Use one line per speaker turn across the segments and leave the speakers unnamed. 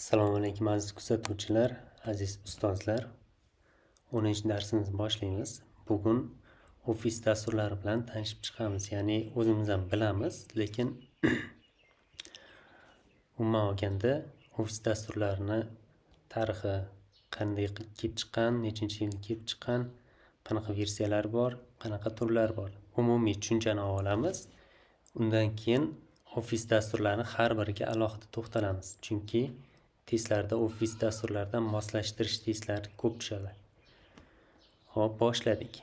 Assalomu alaykum aziz kuzatuvchilar, aziz ustozlar. 10-darsimizni boshlaymiz. Bugun ofis dasturlari bilan tanishib chiqamiz. Ya'ni o'zimiz ham bilamiz, lekin umuman olganda ofis dasturlarini tarixi qanday kelib chiqqan, nechinchi yil kelib chiqqan, qanaqa versiyalar bor, qanaqa turlar bor. Umumiy tushunchani olamiz. Undan keyin ofis dasturlarini har biriga alohida to'xtalamiz. Chunki testlarda ofis dasturlaridan moslashtirish testlari ko'p tushadi. Xo'p, boshladik.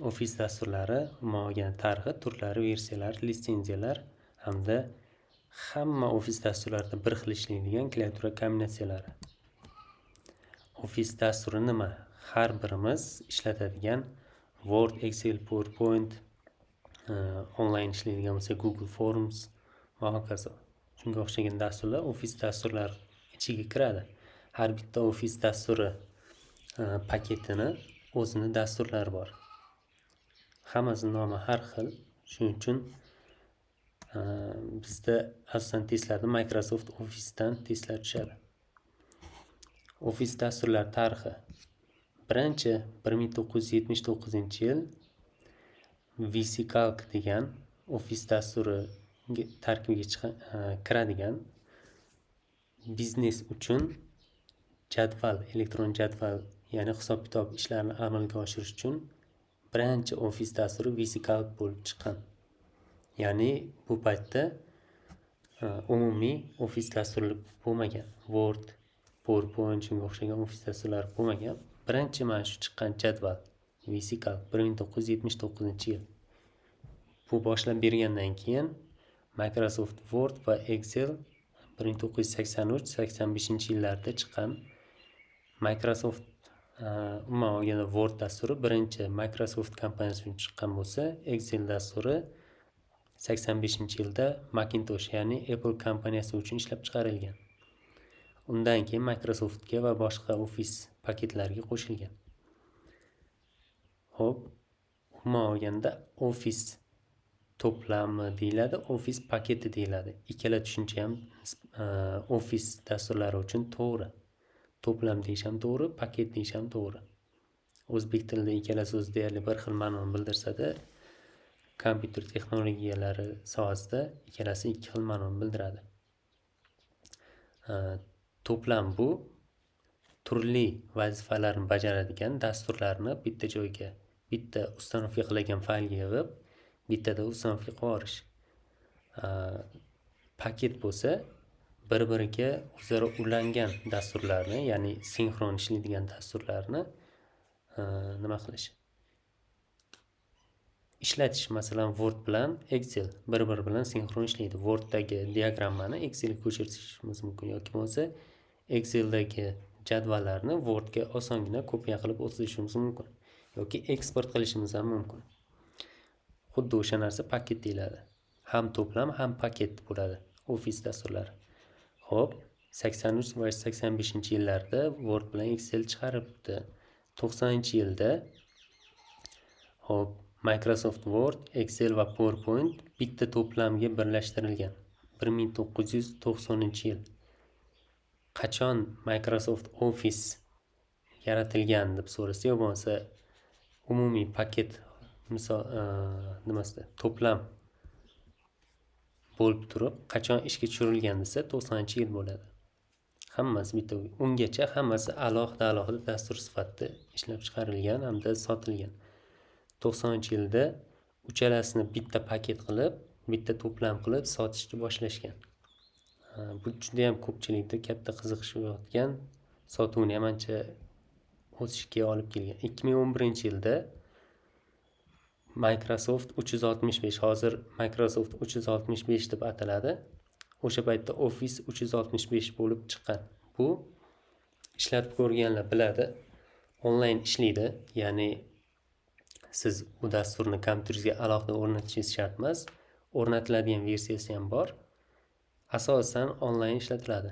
Ofis dasturlari umuman olganda tarixi, turlari, versiyalari, litsenziyalar hamda hamma ofis dasturlarida bir xil ishlaydigan klaviatura kombinatsiyalari. Ofis dasturi nima? Har birimiz ishlatadigan Word, Excel, PowerPoint, onlayn ishlaydigan bo'lsa Google Forms va hokazo. Shunga o'xshagan dasturlar ofis dasturlari ichiga kiradi. Har bitta ofis dasturi paketini o'zini dasturlari bor. Hammasi nomi har xil. Shuning uchun bizda asosan testlarda Microsoft Office'dan testlar tushadi. Ofis dasturlari tarixi. Birinchi 1979-yil VisiCalc degan ofis dasturi tarkibiga kiradigan biznes uchun jadval, elektron jadval, ya'ni hisob-kitob ishlarini amalga oshirish uchun birinchi ofis dasturi VisiCalc bo'lib chiqqan. Ya'ni bu paytda umumiy ofis dasturi bo'lmagan. Word, PowerPoint shunga o'xshagan ofis dasturlari bo'lmagan. Birinchi mana shu chiqqan jadval VisiCalc 1979-yil. Bu boshlab bergandan keyin Microsoft Word va Excel 1983-85-yillarda chiqqan. Microsoft umuman olganda Word dasturi birinchi Microsoft kompaniyasi uchun chiqqan bo'lsa, Excel dasturi 85-yilda Macintosh, ya'ni Apple kompaniyasi uchun ishlab chiqarilgan. Undan keyin Microsoftga va boshqa ofis paketlariga qo'shilgan. Xo'p, umuman olganda ofis to'plami deyiladi, ofis paketi deyiladi. Ikkala tushuncha ham ofis dasturlari uchun to'g'ri. To'plam deyish ham to'g'ri, paket deyish ham to'g'ri. O'zbek tilida ikkala so'z deyarli bir xil ma'noni bildirsa-da, kompyuter texnologiyalari sohasida ikkalasi ikki xil ma'noni bildiradi. To'plam bu turli vazifalarni bajaradigan dasturlarni bitta joyga, bitta ustanovka qilingan faylga yig'ib, bittada ustanovka qilib yuborish. Paket bo'lsa bir-biriga o'zaro ulangan dasturlarni, ya'ni sinxron ishlaydigan dasturlarni nima qilish? Ishlatish. Masalan, Word bilan Excel bir-biri bilan sinxron ishlaydi. Word'dagi diagrammani Excelga ko'chirishimiz mumkin yoki bo'lmasa Excel'dagi jadvallarni Word'ga osongina kopiya qilib o'tkazishimiz mumkin yoki eksport qilishimiz ham mumkin. Xuddi o'sha narsa paket deyiladi. Ham to'plam, ham paket bo'ladi ofis dasturlari. Xo'p, 83 va 85-yillarda Word bilan Excel chiqaribdi. 90-yilda Microsoft Word, Excel va PowerPoint bitta to'plamga birlashtirilgan. 1990-yil. Qachon Microsoft Office yaratilgan deb so'rasa, yo bo'lmasa umumiy paket misol nimasida to'plam bo'lib turib, qachon ishga tushirilgan desa 90-yil bo'ladi. Hammasi bitta. Ungacha hammasi alohida dastur sifatida ishlab chiqarilgan hamda sotilgan. 90-yilda uchalasini bitta paket qilib, bitta to'plam qilib sotishni boshlashgan. Bu juda ham ko'pchilikda katta qiziqish uyg'otgan, sotuvni ham ancha o'sishga olib kelgan. 2011-yilda Microsoft 365, hozir Microsoft 365 deb ataladi. O'sha paytda Office 365 bo'lib chiqqan. Bu ishlatib ko'rganlar biladi. Onlayn ishlaydi, ya'ni siz u dasturni kompyuteringizga alohida o'rnatishingiz shart emas. O'rnatiladigan versiyasi ham bor. Asosan onlayn ishlatiladi.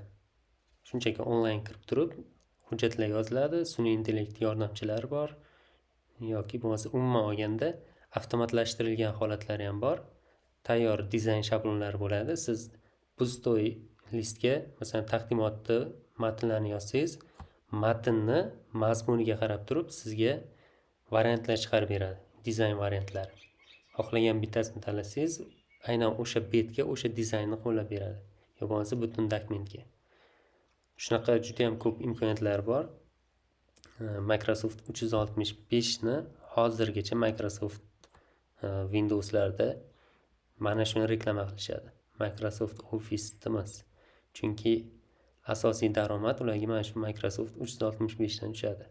Shunchaki onlayn kirib turib, hujjatlar yoziladi, sun'iy intellekt yordamchilari bor yoki bo'lmasa umuman olganda avtomatlashtirilgan holatlari ham bor. Tayyor dizayn shablonlari bo'ladi. Siz pustoy listga, masalan, taqdimotni matnlarni yozsangiz, matnni mazmuniga qarab turib sizga variantlar chiqarib beradi, dizayn variantlari. Xohlagan bittasini tanlasangiz, aynan o'sha betga o'sha dizaynni qo'llab beradi, yo bo'lmasa butun dokumentga. Shunaqa juda ham ko'p imkoniyatlar bor. Microsoft 365 ni hozirgacha Microsoft Windowslarda mana shuni reklama qilishadi. Microsoft Office emas. Chunki asosiy daromad ularga mana shu Microsoft 365 dan tushadi.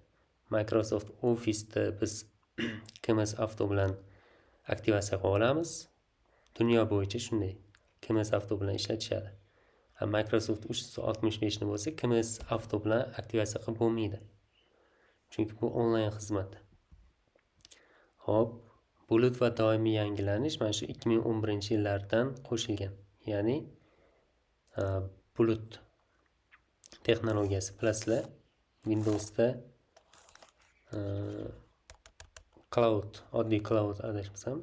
Microsoft Office'da biz KMS Auto bilan aktivatsiya qilib olamiz. Dunyo bo'yicha shunday. KMS Auto bilan ishlatishadi. Microsoft 365 ni bo'lsa, KMS Auto bilan aktivatsiya qilib bo'lmaydi. Chunki bu onlayn xizmat. Xo'p, bulut va doimiy yangilanish mana shu 2011-yillardan qo'shilgan. Ya'ni bulut texnologiyasi bilasizlar, Windowsda cloud, oddiy cloud adashmasam,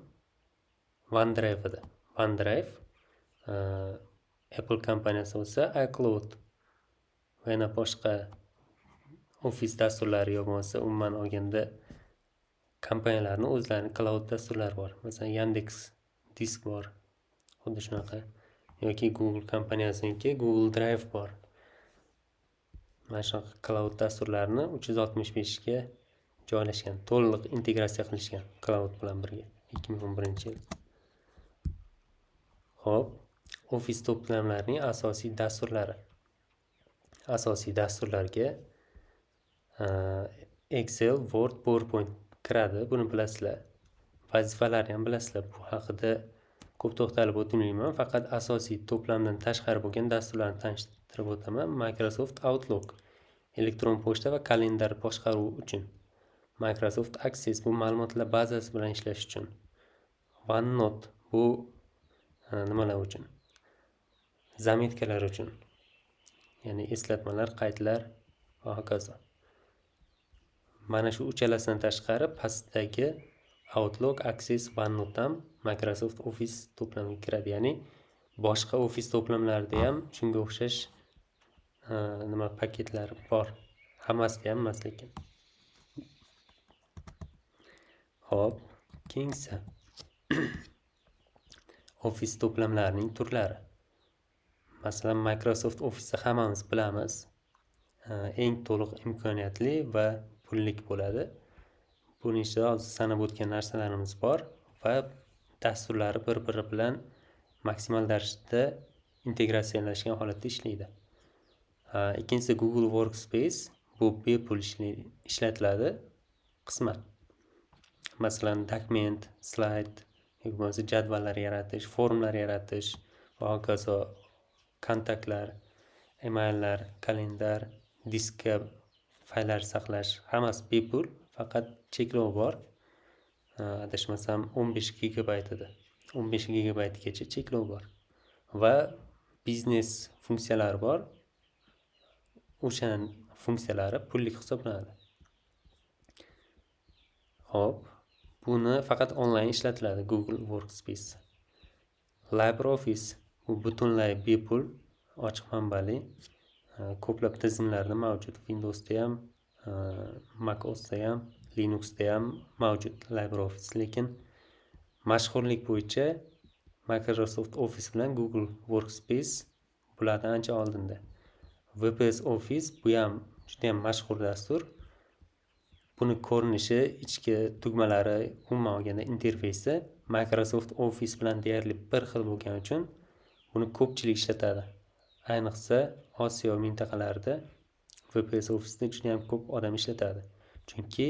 OneDrive edi. OneDrive Apple kompaniyasi bo'lsa iCloud va yana boshqa ofis dasturlari yo bo'lmasa umuman olganda kompaniyalarning o'zlarining cloud dasturlari bor. Masalan, Yandex Disk bor. Xuddi shunaqa. Yoki Google kompaniyasiniki Google Drive bor. Mana shunaqa cloud dasturlarini 365 ga joylashgan, to'liq integratsiya qilishgan cloud bilan birga 2011-yil. Xo'p, ofis to'plamlarining asosiy dasturlari. Asosiy dasturlarga Excel, Word, PowerPoint kiradi. Buni bilasizlar. Vazifalarni ham bilasizlar. Bu haqida ko'p to'xtalib o'tmayman. Faqat asosiy to'plamdan tashqari bo'lgan dasturlarni tanishtirib o'taman. Microsoft Outlook elektron pochta va kalendar boshqaruvi uchun. Microsoft Access bu ma'lumotlar bazasi bilan ishlash uchun. OneNote bu nimalar uchun? Zametkalar uchun. Ya'ni eslatmalar, qaydlar va hokazo. Mana shu uchalasidan tashqari pastdagi Outlook, Access, OneNote ham Microsoft Office to'plamiga kiradi. Ya'ni boshqa ofis to'plamlarida ham shunga o'xshash paketlar bor. Hammasida ham emas lekin. Xo'p, keyingi ofis to'plamlarining turlari. Masalan, Microsoft Office'ni hammamiz bilamiz. Eng to'liq imkoniyatli va pullik bo'ladi. Buning ichida hozir sanab o'tgan narsalarimiz bor va dasturlari bir-biri bilan maksimal darajada integratsiyalashgan holatda ishlaydi. Ikkinchisi Google Workspace, bu bepul ishlatiladi qisman. Masalan, dokument, slayd, yoki bo'lmasa jadvallar yaratish, forumlar yaratish va hokazo, kontaktlar, emaillar, kalendar, diskka fayllar saqlash, hammasi bepul, faqat cheklov bor. Adashmasam 15 gigabayt edi. 15 gigabaytgacha cheklov bor. Va biznes funksiyalari bor. O'sha funksiyalari pullik hisoblanadi. Xo'p, buni faqat onlayn ishlatiladi Google Workspace. LibreOffice bu butunlay bepul, ochiq manbali, ko'plab tizimlarda mavjud. Windowsda ham, Mac OSda ham, Linuxda ham mavjud LibreOffice, lekin mashhurlik bo'yicha Microsoft Office bilan Google Workspace bulardan ancha oldinda. VPS Office bu ham juda ham mashhur dastur. Buni ko'rinishi, ichki tugmalari, umuman olganda interfeysi Microsoft Office bilan deyarli bir xil bo'lgani uchun buni ko'pchilik ishlatadi. Ayniqsa Osiyo mintaqalarida VPS Office'ni juda ham ko'p odam ishlatadi. Chunki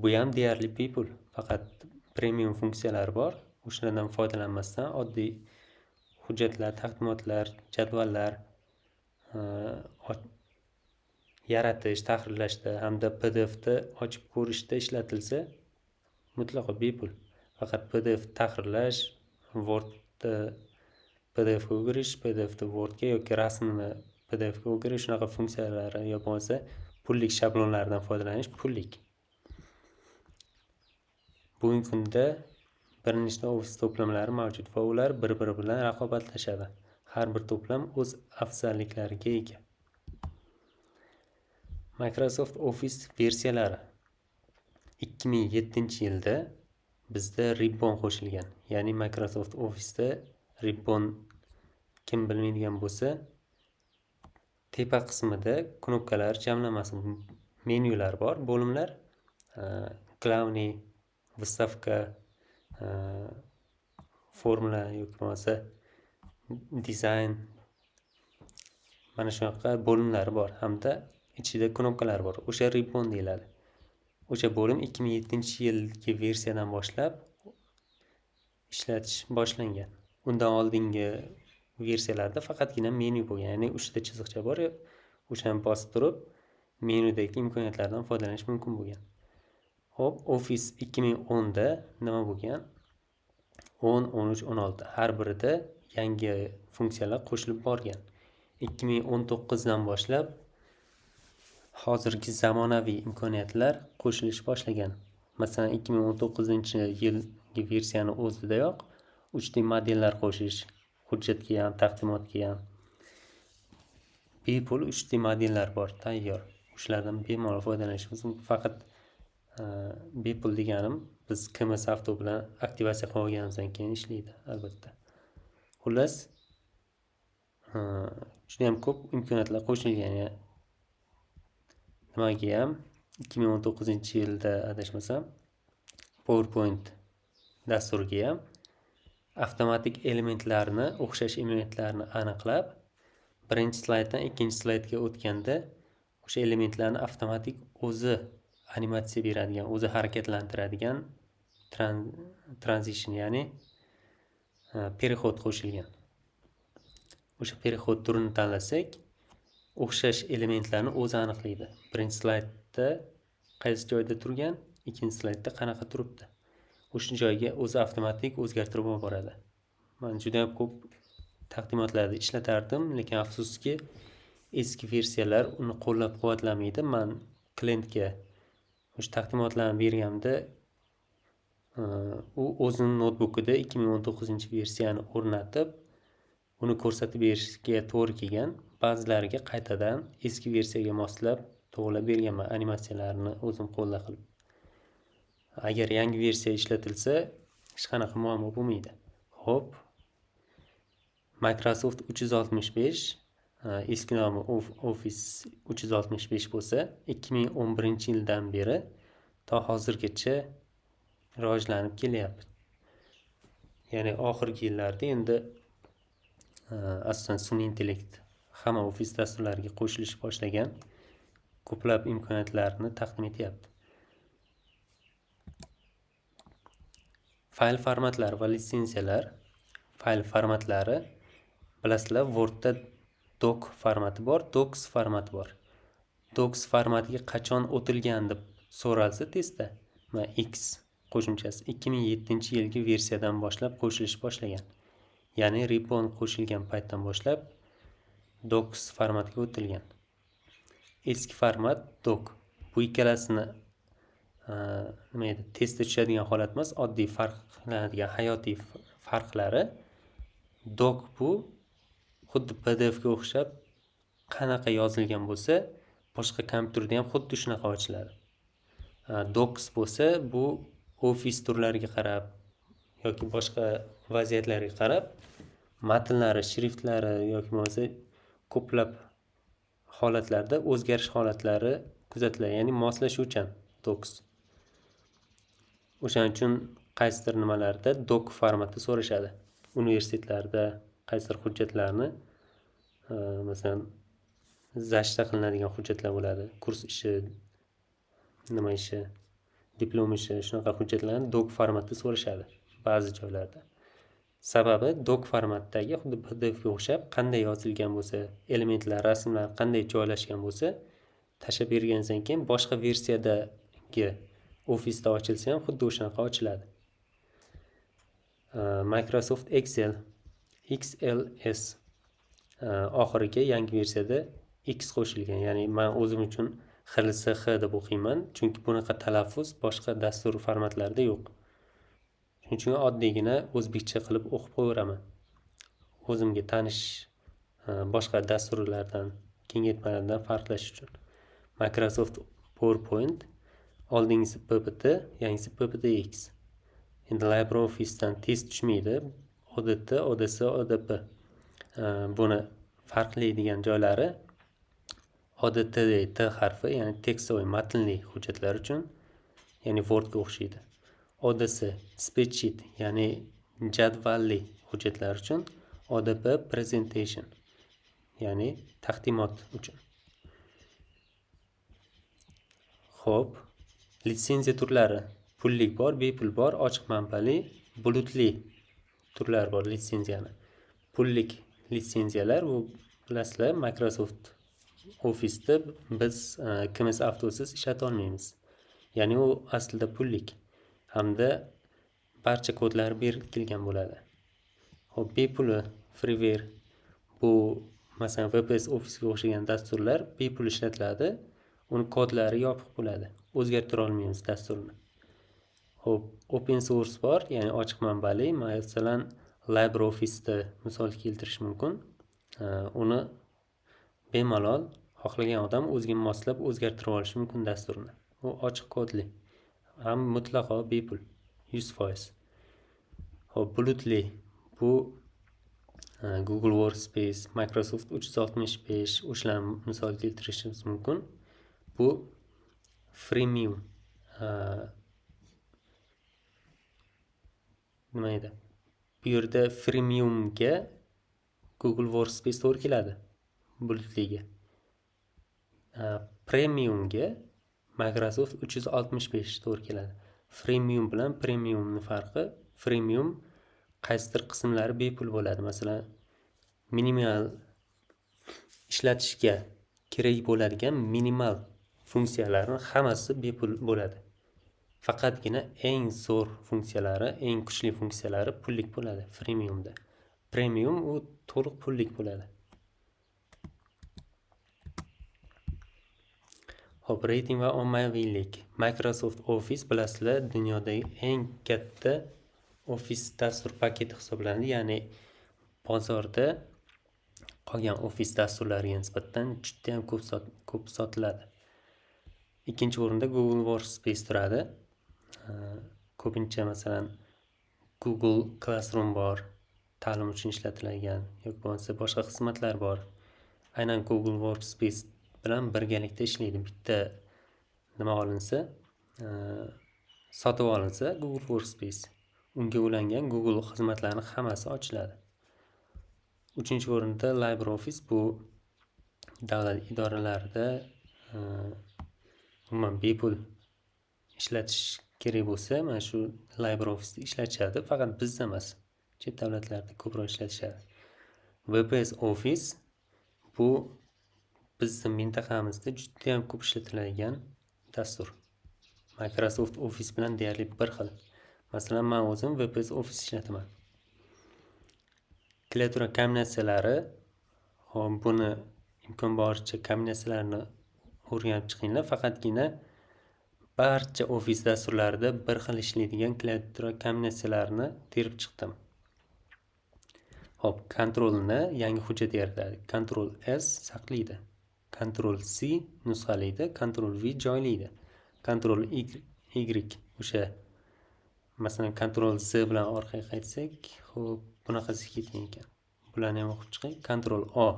bu ham deyarli bepul, faqat premium funksiyalari bor. O'shalardan foydalanmasdan oddiy hujjatlar, taqdimotlar, jadvallar yaratish, tahrirlashda hamda PDF'da ochib ko'rishda ishlatilsa mutlaqo bepul. Faqat PDF tahrirlash, Wordda PDF ga o'girish, PDFda Wordga yoki rasmni PDF ga o'girish, shunaqa funksiyalari yo bo'lmasa pullik shablonlardan foydalanish pullik. Bugungi kunda bir nechta ofis to'plamlari mavjud va ular bir-biri bilan raqobatlashadi. Har bir to'plam o'z afzalliklariga ega. Microsoft Office versiyalari 2007-yilda bizda Ribbon qo'shilgan. Ya'ni Microsoft Office'da Ribbon kim bilmaydigan bo'lsa, tepa qismida knopkalar jamlanmasi menyular bor, bo'limlar. Главный, выставка, formula yoki bo'lmasa dizayn, mana shunaqa bo'limlari bor hamda ichida knopkalar bor. O'sha Ribbon deyiladi. O'sha bo'lim 2007-yilgi versiyadan boshlab ishlatish boshlangan. Undan oldingi versiyalarda faqatgina menyu bo'lgan, ya'ni 3 ta chiziqcha bor, o'shani bosib turib menyudagi imkoniyatlardan foydalanish mumkin bo'lgan. Xo'p, Office 2010 da nima bo'lgan? 10, 13, 16 har birida yangi funksiyalar qo'shilib borgan. 2019 dan boshlab hozirgi zamonaviy imkoniyatlar qo'shilish boshlagan. Masalan, 2019-yilgi versiyani o'zidayoq 3D modellar qo'shish, hujjatga ham, taqdimotga ham bepul 3D modellar bor, tayyor. Shulardan bemalol foydalanishimiz mumkin. Faqat bepul deganim biz KMS Auto bilan aktivatsiya qilib olganimizdan keyin ishlaydi, albatta. Xullas, juda ham ko'p imkoniyatlar qo'shilgan. Nimaga ham 2019-yilda adashmasam PowerPoint dasturiga ham avtomatik elementlarni, o'xshash elementlarni aniqlab, birinchi slayddan ikkinchi slaydga o'tganda o'sha elementlarni avtomatik o'zi animatsiya beradigan, o'zi harakatlantiradigan transition, ya'ni переход qo'shilgan. O'sha переход turini tanlasak, o'xshash elementlarni o'zi aniqlaydi. Birinchi slaydda qaysi joyda turgan, ikkinchi slaydda qanaqa turibdi. O'sha joyga o'zi avtomatik o'zgartirib boradi. Men juda ham ko'p taqdimotlarda ishlatardim, lekin afsuski eski versiyalar uni qo'llab-quvvatlamaydi. Men klientga o'sha taqdimotlarni berganimda u o'zining notebookida 2019-versiyani o'rnatib, uni ko'rsatib berishga to'g'ri kelgan. Ba'zilariga qaytadan eski versiyaga moslab to'g'rilab berganman, animatsiyalarni o'zim qo'lda qilib. Agar yangi versiya ishlatilsa, hech qanaqa muammo bo'lmaydi. Xo'p, Microsoft 365, eski nomi Office 365 bo'lsa, 2011-yildan beri to hozirgacha rivojlanib kelyapti. Ya'ni oxirgi yillarda endi asosan sun'iy intellekt hamma Office dasturlariga qo'shilish boshlagan, ko'plab imkoniyatlarni taqdim etyapti. Fayl formatlari va litsenziyalar. Fayl formatlari, bilasizlar, Wordda doc formati bor, docs formati bor. Docs formatiga qachon o'tilgan deb so'ralsa testda, X qo'shimchasi 2007-yilgi versiyadan boshlab qo'shilish boshlagan. Ya'ni Ribbon qo'shilgan paytdan boshlab docs formatiga o'tilgan. Eski format doc. Bu ikkalasini nima edi? Testda tushadigan holat emas, oddiy farqlanadigan hayotiy farqlari. Doc bu xuddi PDF ga o'xshab qanaqa yozilgan bo'lsa, boshqa kompyuterda ham xuddi shunaqa ochiladi. Docs bo'lsa, bu Office turlariga qarab yoki boshqa vaziyatlarga qarab matnlari, shriftlari yoki bo'lmasa ko'plab holatlarda o'zgarish holatlari kuzatiladi, ya'ni moslashuvchan docs. O'shaning uchun qaysidir nimalarda doc formati so'rashadi. Universitetlarda qaysidir hujjatlarni, masalan, zashta qilinadigan hujjatlar bo'ladi. Kurs ishi, nima ishi, diplom ishi, shunaqa hujjatlarni doc formatida so'rashadi ba'zi joylarda. Sababi doc formatdagi xuddi PDF ga o'xshab qanday yozilgan bo'lsa, elementlar, rasmlar qanday joylashgan bo'lsa, tashlab berganingizdan keyin boshqa versiyadagi Office'da ochilsa ham xuddi o'shanaqa ochiladi. Microsoft Excel XLS oxiriga yangi versiyada X qo'shilgan. Ya'ni men o'zim uchun XLSX deb o'qiyman, chunki bunaqa talaffuz boshqa dastur formatlarida yo'q. Shuning uchun oddiygina o'zbekcha qilib o'qib qo'yveraman. O'zimga tanish boshqa dasturlardan, kengaytmalardan farqlash uchun. Microsoft PowerPoint, oldingisi PPT, yangisi PPTX. Endi LibreOffice'dan tez tushmaydi. ODT, ODS, ODP. Buni farqlaydigan joylari ODT T harfi, ya'ni tekstoviy matnli hujjatlar uchun, ya'ni Wordga o'xshaydi. ODS spreadsheet, ya'ni jadvalli hujjatlar uchun. ODP presentation, ya'ni taqdimot uchun. Xo'p, litsenziya turlari. Pullik bor, bepul bor, ochiq manbali, bulutli turlar bor litsenziyani. Pullik litsenziyalar, bu bilasizlar, Microsoft Office'da biz KMS Autosiz ishlata olmaymiz. Ya'ni u aslida pullik hamda barcha kodlar berilgan bo'ladi. Xo'p, bepuli freeware, bu masalan VPS Office'ga o'xshagan dasturlar bepul ishlatiladi. Uni kodlari yopiq bo'ladi. O'zgartira olmaymiz dasturni. Xo'p, open source bor, ya'ni ochiq manbali. Masalan, LibreOffice'da misol keltirish mumkin. Uni bemalol xohlagan odam o'ziga moslab o'zgartirib olishi mumkin dasturni. U ochiq kodli, ham mutlaqo bepul, 100%. Xo'p, bulutli, bu Google Workspace, Microsoft 365, o'shalarni misol keltirishimiz mumkin. Bu freemium, nima edi? Bu yerda freemiumga Google Workspace to'g'ri keladi, bulutliga. Premiumga Microsoft 365 to'g'ri keladi. Freemium bilan premiumning farqi, freemium qaysidir qismlari bepul bo'ladi. Masalan, minimal ishlatishga kerak bo'ladigan minimal funksiyalarni hammasi bepul bo'ladi. Faqatgina eng zo'r funksiyalari, eng kuchli funksiyalari pullik bo'ladi freemiumda. Premium u to'liq pullik bo'ladi. Xo'p, reyting va ommaviylik. Microsoft Office bilasizlar, dunyodagi eng katta Office dastur paketi hisoblanadi. Ya'ni bozorda qolgan Office dasturlariga nisbatan juda ham ko'p sotiladi. Ikkinchi o'rinda Google Workspace turadi. Ko'pincha masalan Google Classroom bor, ta'lim uchun ishlatiladigan, yoki bo'lmasa boshqa xizmatlar bor. Aynan Google Workspace bilan birgalikda ishlaydi. Bitta nima olinsa, sotib olinsa Google Workspace, unga ulangan Google xizmatlarining hammasi ochiladi. Uchinchi o'rinda LibreOffice, bu davlat idoralarida umuman bepul ishlatish kerak bo'lsa, mana shu LibreOffice ishlatishadi. Faqat bizda emas, chet davlatlarda ko'proq ishlatishadi. VPS Office, bu bizning mintaqamizda juda ham ko'p ishlatiladigan dastur. Microsoft Office bilan deyarli bir xil. Masalan, men o'zim VPS Office ishlataman. Klaviatura kombinatsiyalari, hop, buni imkon boricha kombinatsiyalarni o'rganib chiqinglar. Faqatgina barcha Office dasturlarida bir xil ishlaydigan klaviatura kombinatsiyalarini terib chiqdim. Hop, Ctrl-ni yangi hujjat yaratadi. Ctrl-S saqlaydi. Ctrl-C nusxalaydi, Ctrl-V joylaydi. Ctrl-Y o'sha masalan Ctrl-Z bilan orqaga qaytsak, xo'p, bunaqasi ketgan ekan. Bularni ham o'qib chiqing. Ctrl-O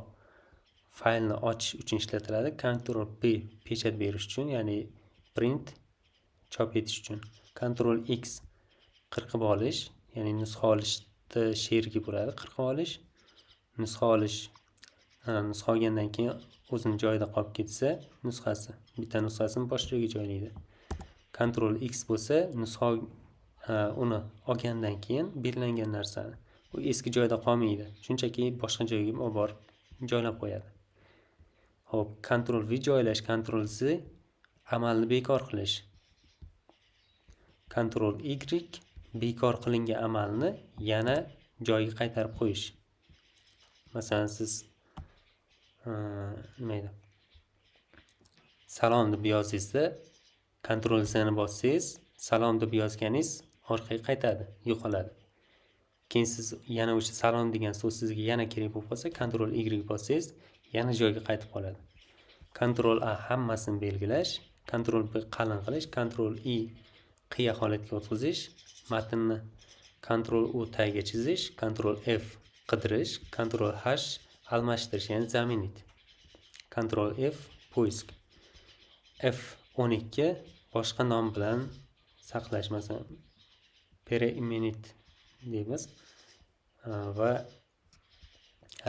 faylni ochish uchun ishlatiladi. Ctrl-P pechat berish uchun, ya'ni print chop etish uchun. Ctrl-X qirqib olish, ya'ni nusxa olishda sherigi bo'ladi, qirqib olish. Nusxa olgandan keyin o'zini joyida qolib ketsa, nusxasi, bitta nusxasini boshqa joyga joylaydi. Ctrl-X bo'lsa, nusxa uni olgandan keyin belgilangan narsani, u eski joyda qolmaydi. Shunchaki boshqa joyga olib borib joylab qo'yadi. Xo'p, Ctrl-V joylash, Ctrl-Z amalni bekor qilish. Ctrl-Y bekor qilingan amalni yana joyiga qaytarib qo'yish. Masalan, siz nima edi? Salom deb yozdingizda, Ctrl-Z ni bossangiz, salom deb yozganingiz orqaga qaytadi, yo'qoladi. Keyin siz yana o'sha salom degan so'z sizga yana kerak bo'lib qolsa, Ctrl-Y bossangiz, yana joyiga qaytib qoladi. Ctrl A hammasini belgilash, Ctrl B qalin qilish, Ctrl I qiya holatga o'tkazish, matnni Ctrl U tagiga chizish, Ctrl F qidirish, Ctrl H almashtirish, ya'ni zaminit. Ctrl F poisk. F12 boshqa nom bilan saqlash, masalan pereinit deymiz va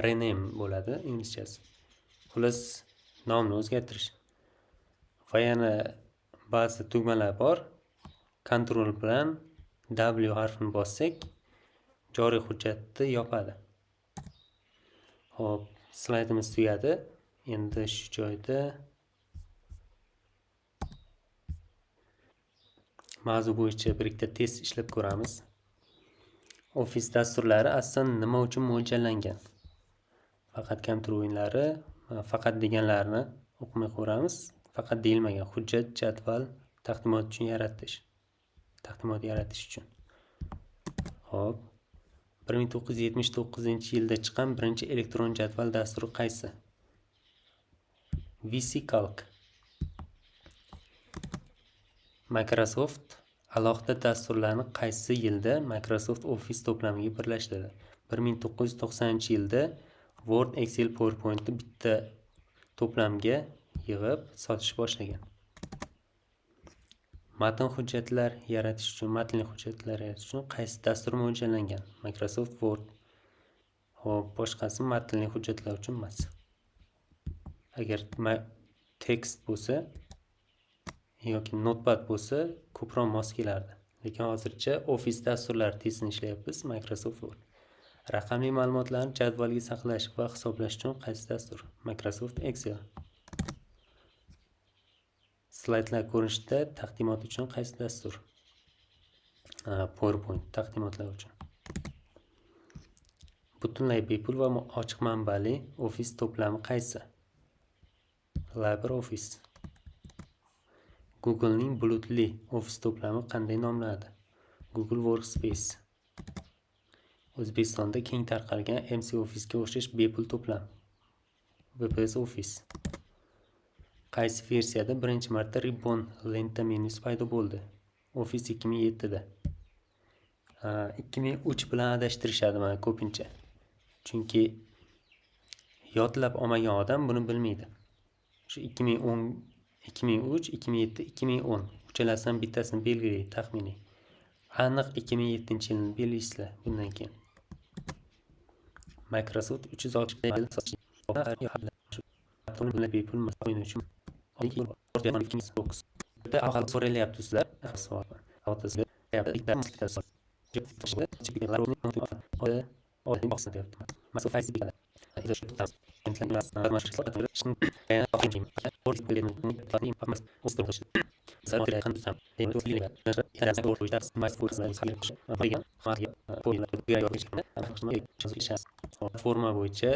rename bo'ladi inglizchasi. Xullas nomni o'zgartirish. Va yana ba'zi tugmalar bor. Ctrl bilan W harfini bossak, joriy hujjatni yopadi. Xo'p, slaydimiz tugadi. Endi shu joyda mavzu bo'yicha bir ikkita test ishlab ko'ramiz. Office dasturlari aslida nima uchun mo'ljallangan? Faqat kompyuter o'yinlari, faqat deganlarni o'qimay ko'ramiz. Faqat deyilmagan hujjat, jadval, taqdimot uchun yaratish. Taqdimot yaratish uchun. Xo'p, 1979-yilda chiqqan birinchi elektron jadval dasturi qaysi? VisiCalc. Microsoft alohida dasturlarni qaysi yilda Microsoft Office to'plamiga birlashtirdi? 1990-yilda Word, Excel, PowerPointni bitta to'plamga yig'ib sotish boshlagan. Matn hujjatlar yaratish uchun, matnli hujjatlar yaratish uchun qaysi dastur mo'ljallangan? Microsoft Word. Xo'p, boshqasi matnli hujjatlar uchun emas. Agar tekst bo'lsa yoki notepad bo'lsa, ko'proq mos kelardi. Lekin hozircha Office dasturlari testini ishlayapmiz, Microsoft Word. Raqamli ma'lumotlarni jadvalga saqlash va hisoblash uchun qaysi dastur? Microsoft Excel. Slaydlar ko'rinishida taqdimot uchun qaysi dastur? PowerPoint taqdimotlar uchun. Butunlay bepul va ochiq manbali Office to'plami qaysi? LibreOffice. Google'ning bulutli Office to'plami qanday nomlanadi? Google Workspace. O'zbekistonda keng tarqalgan MC Office'ga o'xshash bepul to'plam. WPS Office. Qaysi versiyada birinchi marta ribbon lenta menyusi paydo bo'ldi? Office 2007 da. 2003 bilan adashtirishadi mana ko'pincha. Chunki yodlab olmagan odam buni bilmaydi. Shu 2010, 2003, 2007, 2010 uchalasidan bittasini belgilaydi taxminiy. Aniq 2007-yilni belgilaysizlar bundan keyin. Microsoft 360 bepul o'yinuvchi. Avval so'ralyapti sizlar. Forma bo'yicha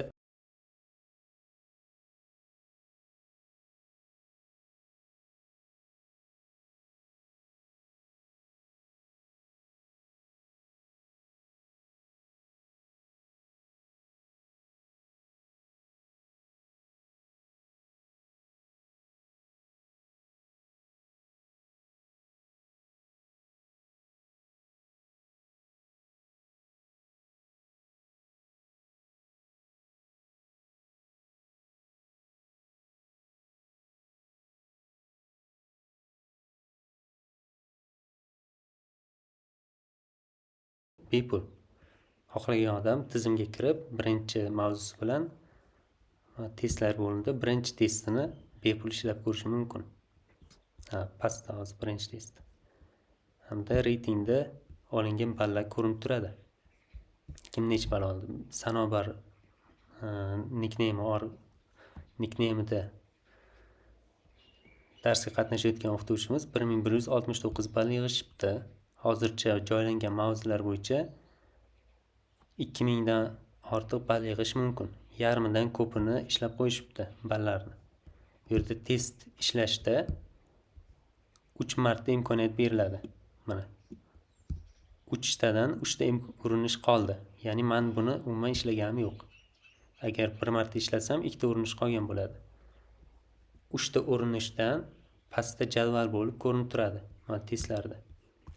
bepul. Xohlagan odam tizimga kirib, birinchi mavzusi bilan testlar bo'limida birinchi testini bepul ishlab ko'rishi mumkin. Pastda hozir birinchi test. Hamda reytingda olingan ballar ko'rinib turadi. Kim necha ball oldi? Sanobar nickname'ida darsga qatnashayotgan o'qituvchimiz 1169 ball yig'ishibdi. Hozircha joylangan mavzular bo'yicha 2000 dan ortiq ball yig'ish mumkin. Yarmidan ko'pini ishlab qo'yishibdi ballarni. Bu yerda test ishlashda 3 marta imkoniyat beriladi. Mana 3 tadan 3 ta urinish qoldi. Ya'ni men buni umuman ishlaganim yo'q. Agar bir marta ishlasam 2 ta urinish qolgan bo'ladi. uchta urinishdan pastda jadval bo'lib ko'rinib turadi mana testlarda.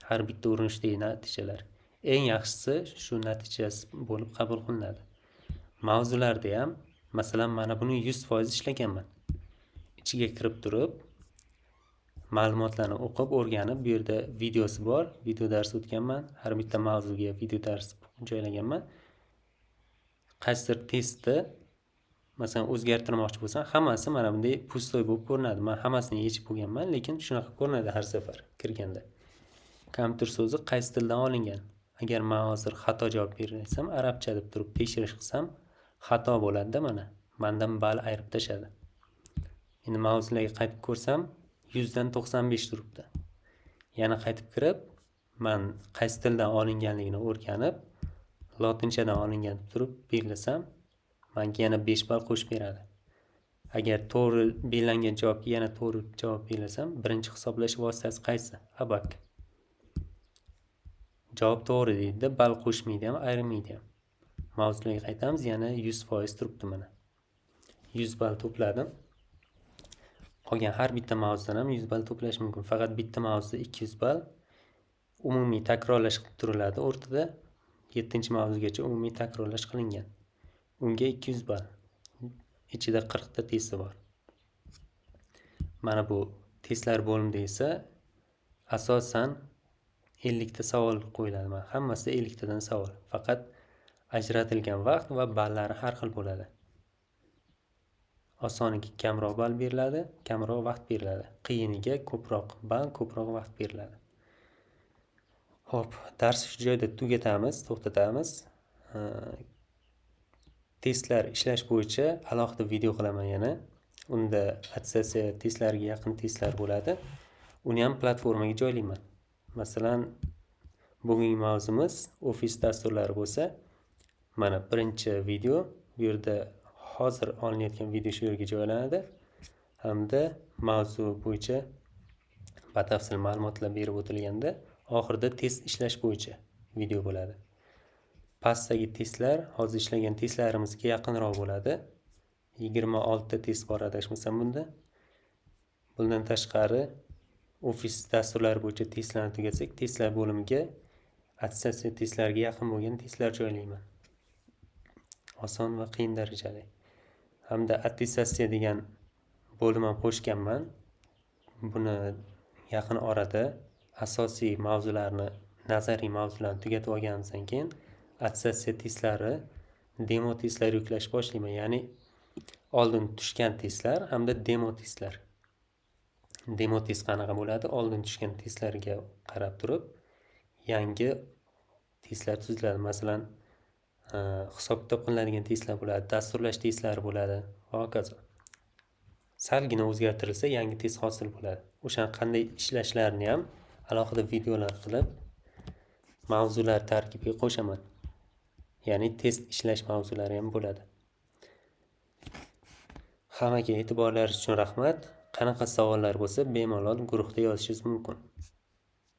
Har bitta urinishdagi natijalar. Eng yaxshisi shu natijasi bo'lib qabul qilinadi. Mavzularda ham masalan mana buni 100% ishlaganman. Ichiga kirib turib ma'lumotlarni o'qib, o'rganib, bu yerda videosi bor, video dars o'tganman. Har bitta mavzuga video dars joylaganman. Qaysidir testni masalan o'zgartirmoqchi bo'lsam, hammasi mana bunday pustoy bo'lib ko'rinadi. Men hammasini yechib bo'lganman, lekin shunaqa ko'rinadi har safar kirganda. Kompyuter so'zi qaysi tildan olingan? Agar men hozir xato javob bersam, arabcha deb turib tekshirish qilsam, xato bo'ladi-da mana. Mendan ball ayirib tashadi. Endi mavzularga qaytib ko'rsam, 100 dan 95 turibdi. Yana qaytib kirib, men qaysi tildan olinganligini o'rganib, lotinchadan olingan turib belgilasam, menga yana 5 ball qo'shib beradi. Agar to'g'ri belgilangan javobga yana to'g'ri javob belgilasam, birinchi hisoblash vositasi qaysi? Abak. Javob to'g'ri deydi, ball qo'shmaydi ham, ayirmaydi ham. Mavzularga qaytamiz, yana 100% turibdi mana. 100 ball to'pladim. Qolgan har bitta mavzudan ham 100 ball to'plash mumkin. Faqat bitta mavzuda 200 ball. Umumiy takrorlash qilib turiladi o'rtada. 7-mavzugacha umumiy takrorlash qilingan. Unga 200 ball. Ichida 40 ta testi bor. Mana bu testlar bo'limida esa asosan 50 ta savol qo'yiladi. Mana hammasida 50 tadan savol. Faqat ajratilgan vaqt va ballari har xil bo'ladi. Osoniga kamroq ball beriladi, kamroq vaqt beriladi. Qiyiniga ko'proq ball, ko'proq vaqt beriladi. Xo'p, darsni shu joyda tugatamiz, to'xtatamiz. Testlar ishlash bo'yicha alohida video qilaman yana. Unda attestatsiya testlariga yaqin testlar bo'ladi. Uni ham platformaga joylayman. Masalan, bugungi mavzumiz ofis dasturlari bo'lsa, mana birinchi video bu yerda hozir olinayotgan video shu yerga joylanadi. Hamda mavzu bo'yicha batafsil ma'lumotlar berib o'tilganda, oxirida test ishlash bo'yicha video bo'ladi. Pastdagi testlar hozir ishlagan testlarimizga yaqinroq bo'ladi. 26 ta test bor adashmasam bunda. Bundan tashqari ofis dasturlari bo'yicha testlarni tugatsak, testlar bo'limiga attestatsiya testlariga yaqin bo'lgan testlar joylayman. Oson va qiyin darajada. Hamda attestatsiya degan bo'lim ham qo'shganman. Buni yaqin orada asosiy mavzularni, nazariy mavzularni tugatib olganimizdan keyin attestatsiya testlari, demo testlar yuklash boshlayman. Ya'ni oldin tushgan testlar hamda demo testlar. Demo test qanaqa bo'ladi? Oldin tushgan testlarga qarab turib, yangi testlar tuziladi. Masalan, hisob-kitob qilinadigan testlar bo'ladi, dasturlash testlari bo'ladi va hokazo. Salgina o'zgartirilsa, yangi test hosil bo'ladi. O'shani qanday ishlashlarini ham alohida videolar qilib, mavzular tarkibiga qo'shaman. Ya'ni test ishlash mavzulari ham bo'ladi. Hammaga e'tiborlaringiz uchun rahmat. Qanaqa savollar bo'lsa, bemalol guruhda yozishingiz mumkin.